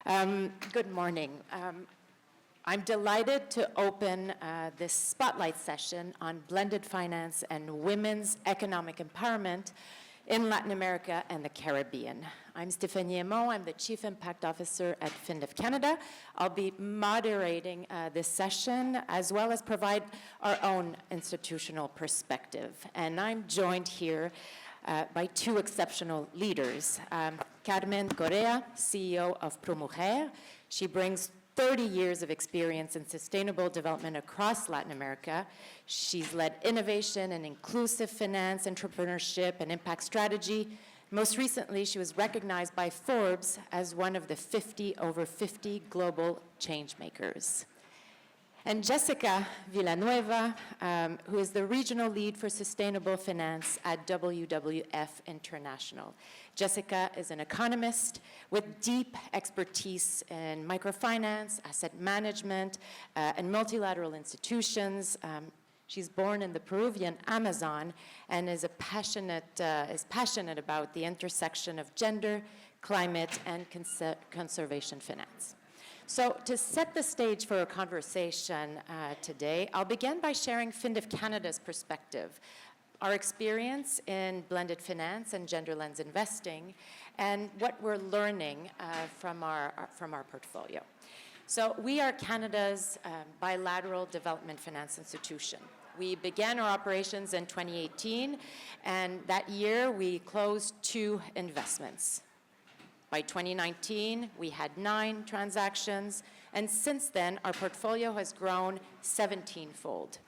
Good morning. I'm delighted to open this spotlight session on blended finance and women's economic empowerment in Latin America and the Caribbean. I'm Stéphanie Emond. I'm the Chief Impact Officer at FinDev Canada. I'll be moderating this session as well as provide our own institutional perspective. And I'm joined here by two exceptional leaders. Carmen Correa, CEO of Mujer. She brings 30 years of experience in sustainable development across Latin America. She's led innovation and inclusive finance, entrepreneurship, and impact strategy. Most recently, she was recognized by Forbes as one of the 50 over 50 global change makers. And Jessica Villanueva, who is the regional lead for sustainable finance at WWF International. Jessica is an economist with deep expertise in microfinance, asset management, and multilateral institutions. She's born in the Peruvian Amazon and is passionate about the intersection of gender, climate, and conservation finance. So to set the stage for a conversation today, I'll begin by sharing FinDev Canada's perspective, our experience in blended finance and gender lens investing, and what we're learning from our portfolio. So we are Canada's bilateral development finance institution. We began our operations in 2018, and that year we closed 2 investments. By 2019, we had 9 transactions, and since then, our portfolio has grown 17-fold.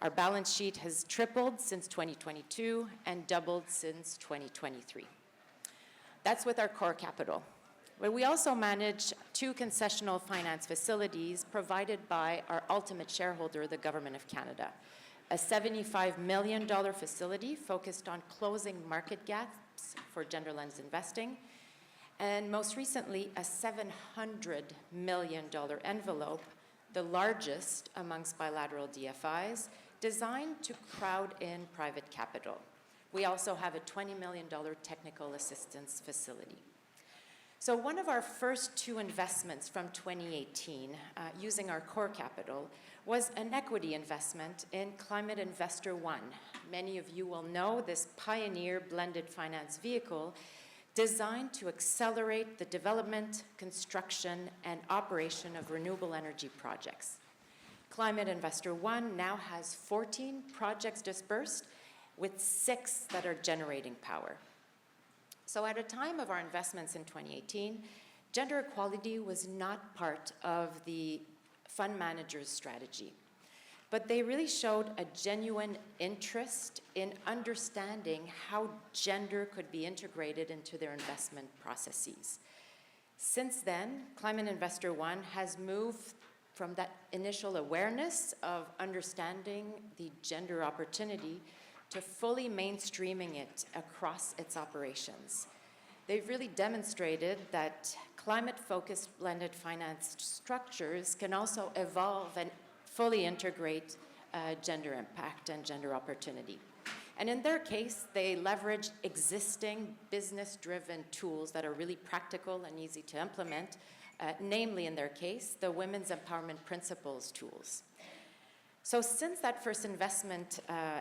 Our balance sheet has tripled since 2022 and doubled since 2023. That's with our core capital. But we also manage 2 concessional finance facilities provided by our ultimate shareholder, the Government of Canada. A $75 million facility focused on closing market gaps for gender lens investing, and most recently, a $700 million envelope, the largest amongst bilateral DFIs, designed to crowd in private capital. We also have a $20 million technical assistance facility. So one of our first 2 investments from 2018, using our core capital, was an equity investment in Climate Investor One. Many of you will know this pioneer blended finance vehicle designed to accelerate the development, construction, and operation of renewable energy projects. Climate Investor One now has 14 projects dispersed, with 6 that are generating power. So at a time of our investments in 2018, gender equality was not part of the fund manager's strategy. But they really showed a genuine interest in understanding how gender could be integrated into their investment processes. Since then, Climate Investor One has moved from that initial awareness of understanding the gender opportunity to fully mainstreaming it across its operations. They've really demonstrated that climate-focused blended finance structures can also evolve and fully integrate gender impact and gender opportunity. And in their case, they leverage existing business-driven tools that are really practical and easy to implement, namely in their case, the Women's Empowerment Principles tools. So since that first investment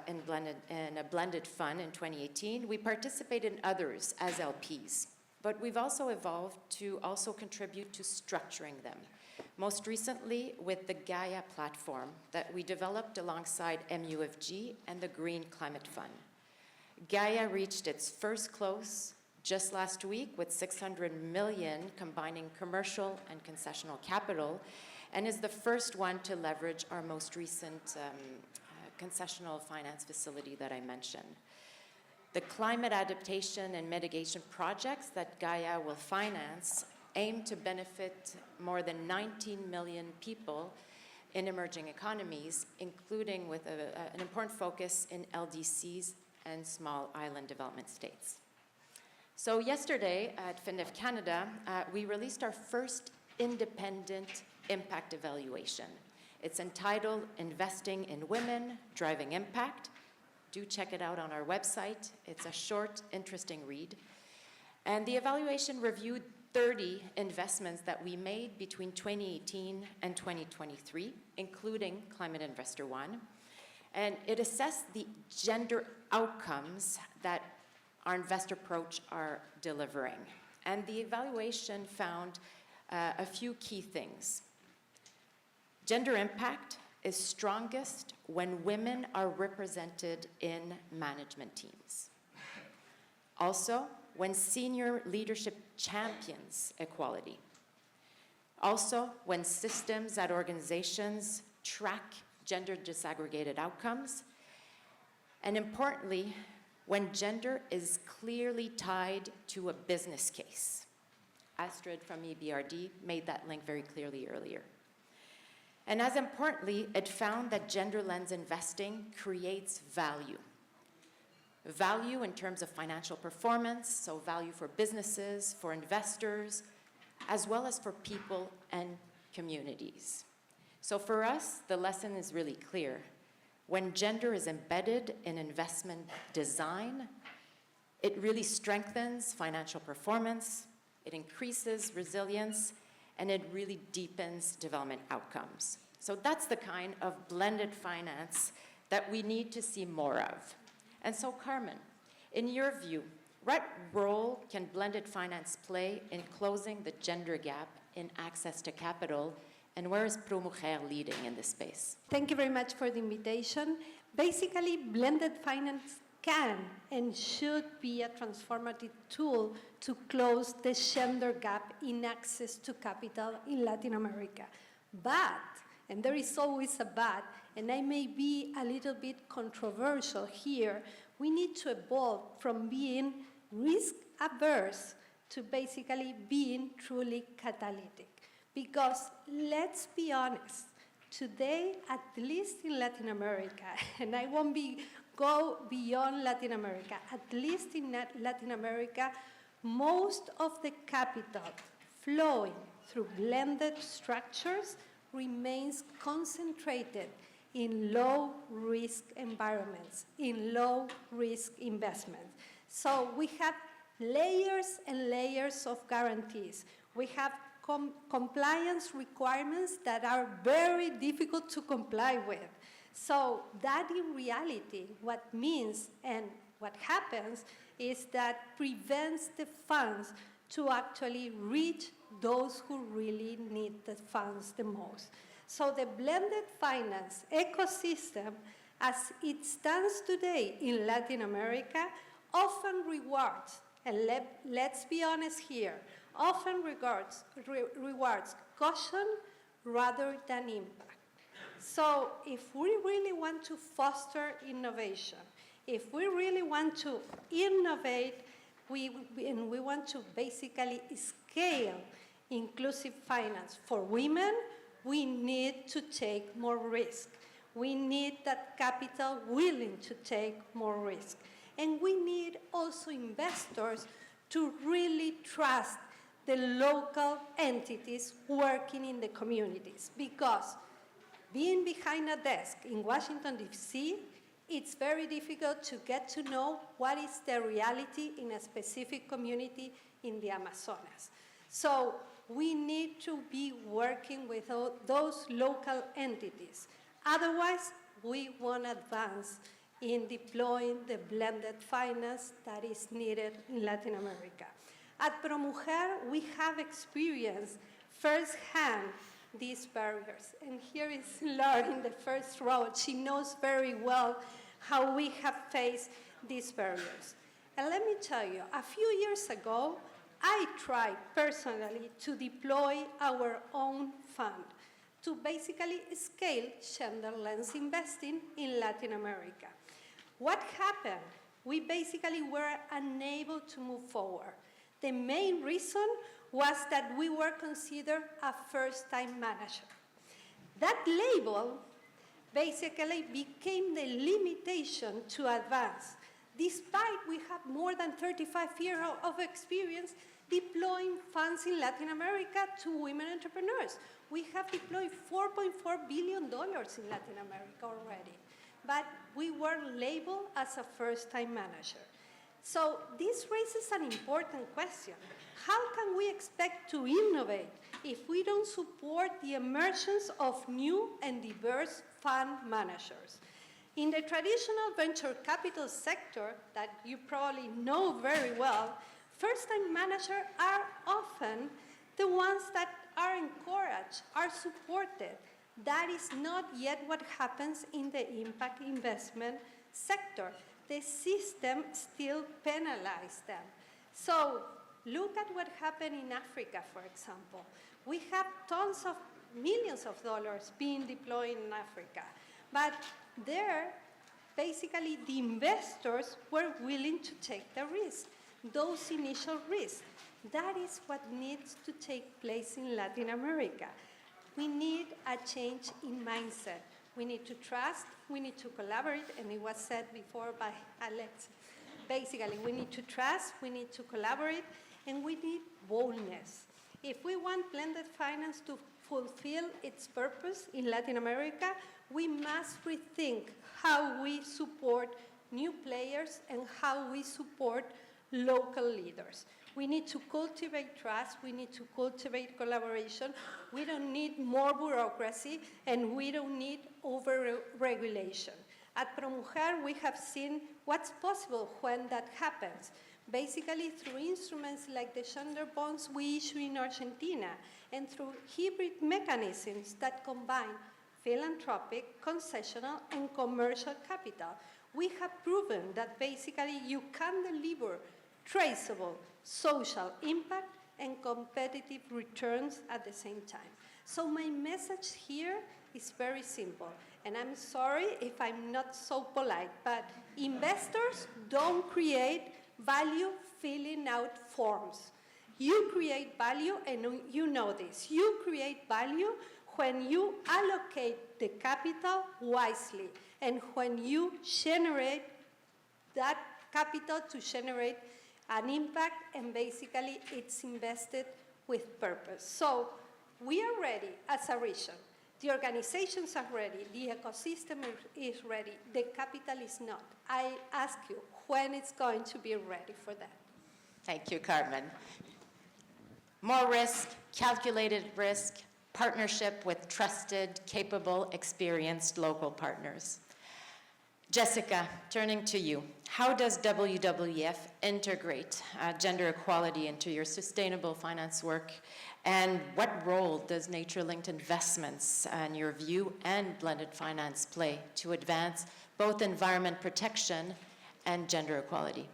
in a blended fund in 2018, we participated in others as LPs, but we've also evolved to also contribute to structuring them. Most recently with the Gaia platform that we developed alongside MUFG and the Green Climate Fund. Gaia reached its first close just last week with $600 million combining commercial and concessional capital, and is the first one to leverage our most recent concessional finance facility that I mentioned. The climate adaptation and mitigation projects that Gaia will finance aim to benefit more than 19 million people in emerging economies, including with an important focus in LDCs and small island development states. So yesterday at FinDev Canada, we released our first independent impact evaluation. It's entitled Investing in Women, Driving Impact. Do check it out on our website. It's a short, interesting read. And the evaluation reviewed 30 investments that we made between 2018 and 2023, including Climate Investor One. And it assessed the gender outcomes that our investor approach are delivering. And the evaluation found a few key things. Gender impact is strongest when women are represented in management teams. Also, when senior leadership champions equality. Also, when systems at organizations track gender disaggregated outcomes. And importantly, when gender is clearly tied to a business case. Astrid from EBRD made that link very clearly earlier. And as importantly, it found that gender lens investing creates value. Value in terms of financial performance, so value for businesses, for investors, as well as for people and communities. So for us, the lesson is really clear. When gender is embedded in investment design, it really strengthens financial performance, it increases resilience, and it really deepens development outcomes. So that's the kind of blended finance that we need to see more of. And so, Carmen, in your view, what role can blended finance play in closing the gender gap in access to capital, and where is Mujer leading in this space? Thank you very much for the invitation. Basically, blended finance can and should be a transformative tool to close the gender gap in access to capital in Latin America. But, and there is always a but, and I may be a little bit controversial here, we need to evolve from being risk-averse to basically being truly catalytic. Because let's be honest, today, at least in Latin America, and I won't go beyond Latin America, at least in Latin America, most of the capital flowing through blended structures remains concentrated in low-risk environments, in low-risk investments. So we have layers and layers of guarantees. We have compliance requirements that are very difficult to comply with. So that in reality, what means and what happens is that prevents the funds to actually reach those who really need the funds the most. So the blended finance ecosystem, as it stands today in Latin America, often rewards, and let's be honest here, often rewards caution rather than impact. So if we really want to foster innovation, if we really want to innovate, and we want to basically scale inclusive finance for women, we need to take more risk. We need that capital willing to take more risk. And we need also investors to really trust the local entities working in the communities, because being behind a desk in Washington, D.C., it's very difficult to get to know what is the reality in a specific community in the Amazonas. So we need to be working with those local entities. Otherwise, we won't advance in deploying the blended finance that is needed in Latin America. At ProMujer, we have experienced firsthand these barriers. And here is Laura in the first row. She knows very well how we have faced these barriers. And let me tell you, a few years ago, I tried personally to deploy our own fund to basically scale gender lens investing in Latin America. What happened? We basically were unable to move forward. The main reason was that we were considered a first-time manager. That label basically became the limitation to advance, despite we have more than 35 years of experience deploying funds in Latin America to women entrepreneurs. We have deployed $4.4 billion in Latin America already, but we were labeled as a first-time manager. So this raises an important question. How can we expect to innovate if we don't support the emergence of new and diverse fund managers? In the traditional venture capital sector that you probably know very well, first-time managers are often the ones that are encouraged, are supported. That is not yet what happens in the impact investment sector. The system still penalizes them. So look at what happened in Africa, for example. We have tons of millions of dollars being deployed in Africa. But there, basically, the investors were willing to take the risk, those initial risks. That is what needs to take place in Latin America. We need a change in mindset. We need to trust, we need to collaborate, and it was said before by Alex. Basically, we need to trust, we need to collaborate, and we need boldness. If we want blended finance to fulfill its purpose in Latin America, we must rethink how we support new players and how we support local leaders. We need to cultivate trust, we need to cultivate collaboration, we don't need more bureaucracy, and we don't need over-regulation. At ProMujer, we have seen what's possible when that happens. Basically, through instruments like the gender bonds we issue in Argentina, and through hybrid mechanisms that combine philanthropic, concessional, and commercial capital, we have proven that basically you can deliver traceable social impact and competitive returns at the same time. So my message here is very simple, and I'm sorry if I'm not so polite, but investors don't create value filling out forms. You create value, and you know this. You create value when you allocate the capital wisely and when you generate that capital to generate an impact, and basically it's invested with purpose. So we are ready as a region. The organizations are ready. The ecosystem is ready. The capital is not. I ask you when it's going to be ready for that. Thank you, Carmen. More risk, calculated risk, partnership with trusted, capable, experienced local partners. Jessica, turning to you. How does WWF integrate gender equality into your sustainable finance work? And what role does nature-linked investments, in your view, and blended finance play to advance both environment protection and gender equality?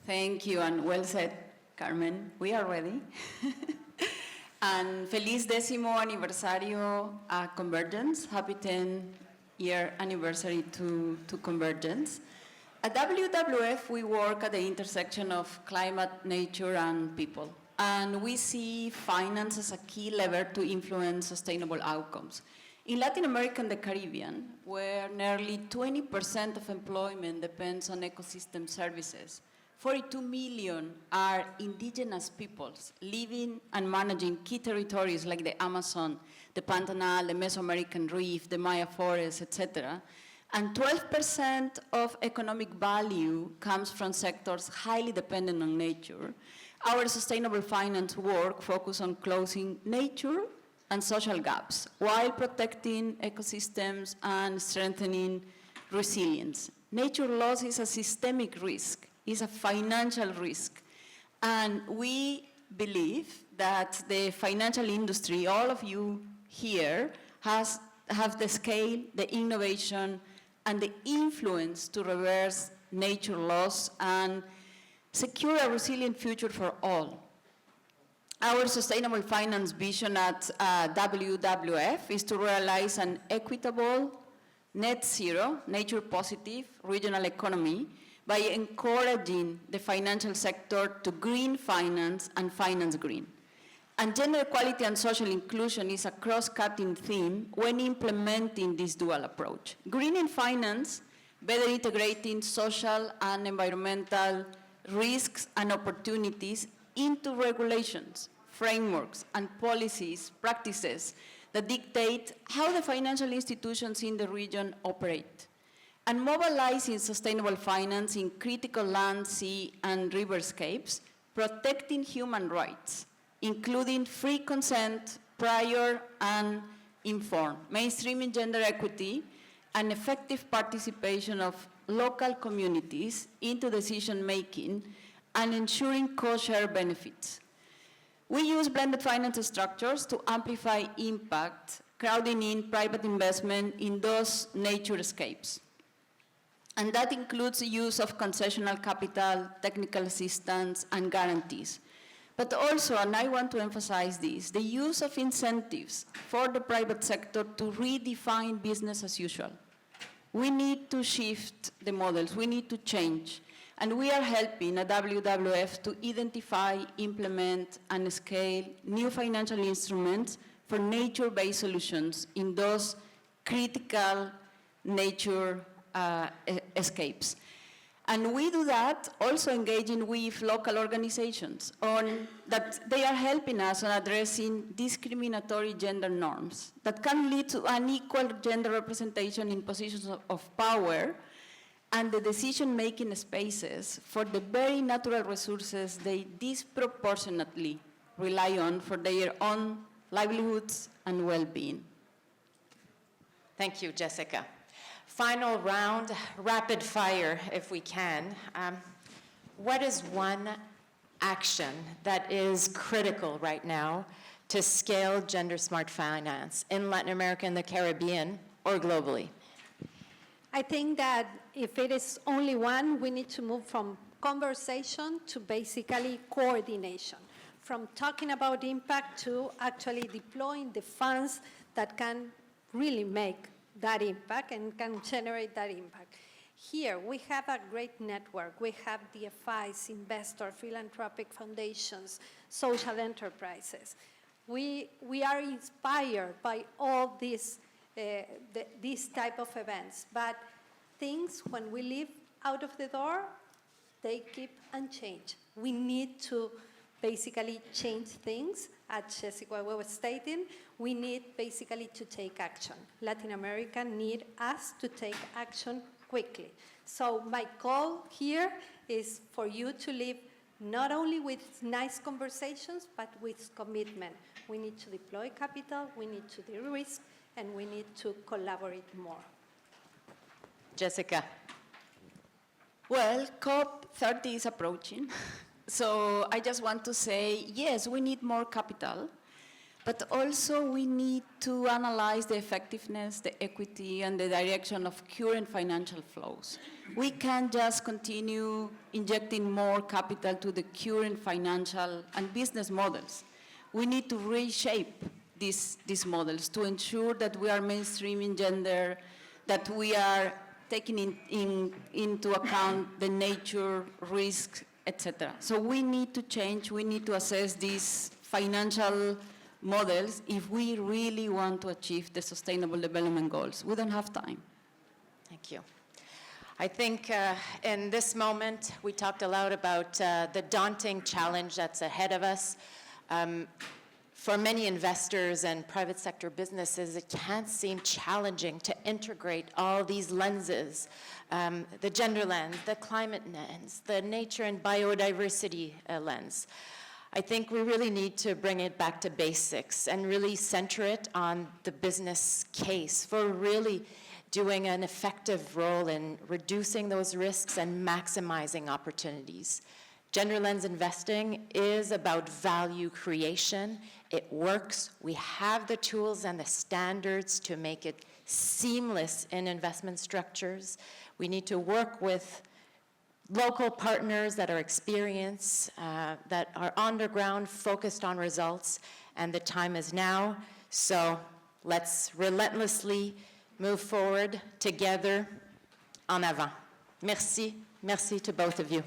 Thank you, and well said, Carmen. We are ready. And feliz décimo aniversario a Convergence. Happy 10-year anniversary to Convergence. At WWF, we work at the intersection of climate, nature, and people. And we see finance as a key lever to influence sustainable outcomes. In Latin America and the Caribbean, where nearly 20% of employment depends on ecosystem services, 42 million are indigenous peoples living and managing key territories like the Amazon, the Pantanal, the Mesoamerican Reef, the Maya Forest, etc. And 12% of economic value comes from sectors highly dependent on nature. Our sustainable finance work focuses on closing nature and social gaps while protecting ecosystems and strengthening resilience. Nature loss is a systemic risk, is a financial risk. And we believe that the financial industry, all of you here, have the scale, the innovation, and the influence to reverse nature loss and secure a resilient future for all. Our sustainable finance vision at WWF is to realize an equitable, net zero, nature positive regional economy by encouraging the financial sector to green finance and finance green. And gender equality and social inclusion is a cross-cutting theme when implementing this dual approach. Greening finance, better integrating social and environmental risks and opportunities into regulations, frameworks, and policies, practices that dictate how the financial institutions in the region operate. and mobilizing sustainable finance in critical land, sea, and riverscapes, protecting human rights, including free consent, prior and informed, mainstreaming gender equity, and effective participation of local communities into decision-making, and ensuring co-share benefits. We use blended finance structures to amplify impact, crowding in private investment in those naturescapes. And that includes the use of concessional capital, technical assistance, and guarantees. But also, and I want to emphasize this, the use of incentives for the private sector to redefine business as usual. We need to shift the models, we need to change. And we are helping at WWF to identify, implement, and scale new financial instruments for nature-based solutions in those critical nature escapes. And we do that also engaging with local organizations on that they are helping us on addressing discriminatory gender norms that can lead to unequal gender representation in positions of power and the decision-making spaces for the very natural resources they disproportionately rely on for their own livelihoods and well-being. Thank you, Jessica. Final round, rapid fire, if we can. What is one action that is critical right now to scale gender-smart finance in Latin America and the Caribbean or globally? I think that if it is only one, we need to move from conversation to basically coordination, from talking about impact to actually deploying the funds that can really make that impact and can generate that impact. Here, we have a great network. We have DFIs, investors, philanthropic foundations, social enterprises. We are inspired by all these type of events, but things, when we leave out of the door, they keep unchanged. We need to basically change things, as Jessica was stating. We need basically to take action. Latin America need us to take action quickly. So my call here is for you to leave not only with nice conversations, but with commitment. We need to deploy capital, we need to de-risk, and we need to collaborate more. Jessica. Well, COP30 is approaching. So I just want to say, yes, we need more capital, but also we need to analyze the effectiveness, the equity, and the direction of current financial flows. We can't just continue injecting more capital to the current financial and business models. We need to reshape these models to ensure that we are mainstreaming gender, that we are taking into account the nature, risk, etc. So we need to change, we need to assess these financial models if we really want to achieve the Sustainable Development Goals. We don't have time. Thank you. I think in this moment, we talked a lot about the daunting challenge that's ahead of us. For many investors and private sector businesses, it can seem challenging to integrate all these lenses, the gender lens, the climate lens, the nature and biodiversity lens. I think we really need to bring it back to basics and really center it on the business case for really doing an effective role in reducing those risks and maximizing opportunities. Gender lens investing is about value creation. It works. We have the tools and the standards to make it seamless in investment structures. We need to work with local partners that are experienced, that are on the ground, focused on results, and the time is now. So let's relentlessly move forward together en avant. Merci. Merci to both of you.